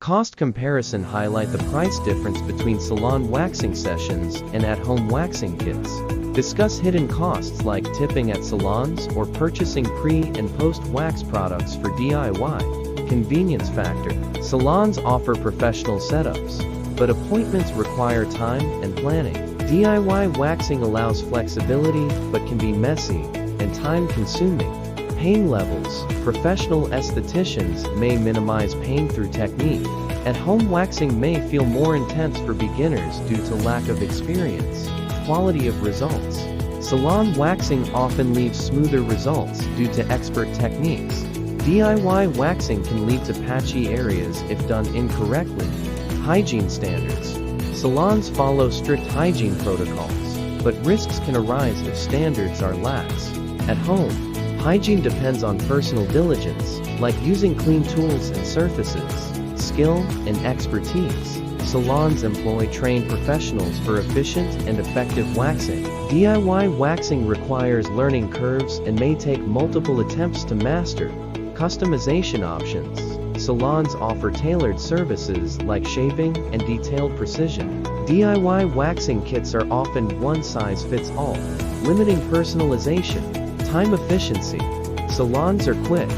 Cost comparison highlight the price difference between salon waxing sessions and at-home waxing kits. Discuss hidden costs like tipping at salons or purchasing pre- and post-wax products for DIY. Convenience factor. Salons offer professional setups, but appointments require time and planning. DIY waxing allows flexibility but can be messy and time-consuming. Pain levels. Professional estheticians may minimize pain through technique. At-home waxing may feel more intense for beginners due to lack of experience. Quality of results. Salon waxing often leaves smoother results due to expert techniques. DIY waxing can lead to patchy areas if done incorrectly. Hygiene standards. Salons follow strict hygiene protocols, but risks can arise if standards are lax. At home, hygiene depends on personal diligence, like using clean tools and surfaces. Skill and expertise. Salons employ trained professionals for efficient and effective waxing. DIY waxing requires learning curves and may take multiple attempts to master. Customization options. Salons offer tailored services like shaping and detailed precision. DIY waxing kits are often one-size-fits-all, limiting personalization. Time efficiency. Salons are quick,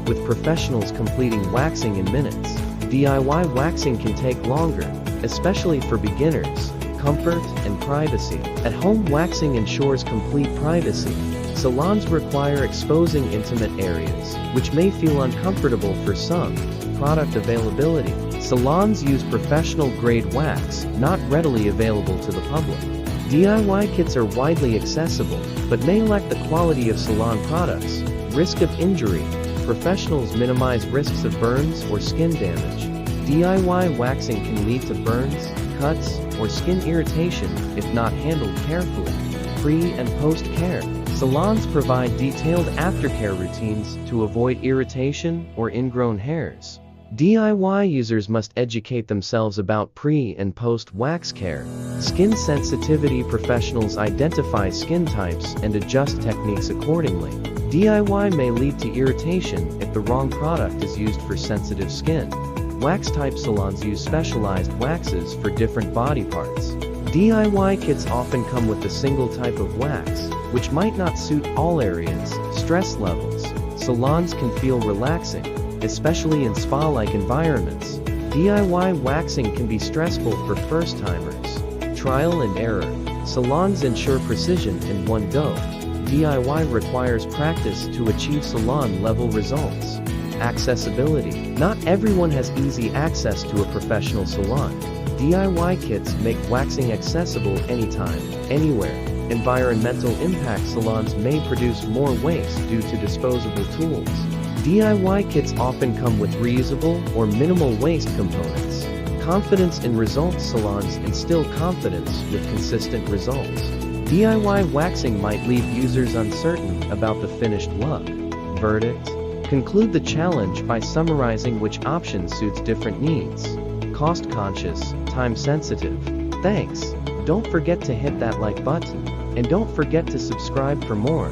with professionals completing waxing in minutes. DIY waxing can take longer, especially for beginners. Comfort and privacy. At-home waxing ensures complete privacy. Salons require exposing intimate areas, which may feel uncomfortable for some. Product availability. Salons use professional-grade wax, not readily available to the public. DIY kits are widely accessible, but may lack the quality of salon products. Risk of injury. Professionals minimize risks of burns or skin damage. DIY waxing can lead to burns, cuts, or skin irritation if not handled carefully. Pre- and post-care. Salons provide detailed aftercare routines to avoid irritation or ingrown hairs. DIY users must educate themselves about pre- and post-wax care. Skin sensitivity. Professionals identify skin types and adjust techniques accordingly. DIY may lead to irritation if the wrong product is used for sensitive skin. Wax-type salons use specialized waxes for different body parts. DIY kits often come with a single type of wax, which might not suit all areas. Stress levels. Salons can feel relaxing, especially in spa-like environments. DIY waxing can be stressful for first-timers. Trial and error. Salons ensure precision in one go. DIY requires practice to achieve salon-level results. Accessibility. Not everyone has easy access to a professional salon. DIY kits make waxing accessible anytime, anywhere. Environmental impact. Salons may produce more waste due to disposable tools. DIY kits often come with reusable or minimal waste components. Confidence in results. Salons instill confidence with consistent results. DIY waxing might leave users uncertain about the finished look. Verdict. Conclude the challenge by summarizing which option suits different needs. Cost-conscious, time-sensitive. Thanks. Don't forget to hit that like button, and don't forget to subscribe for more.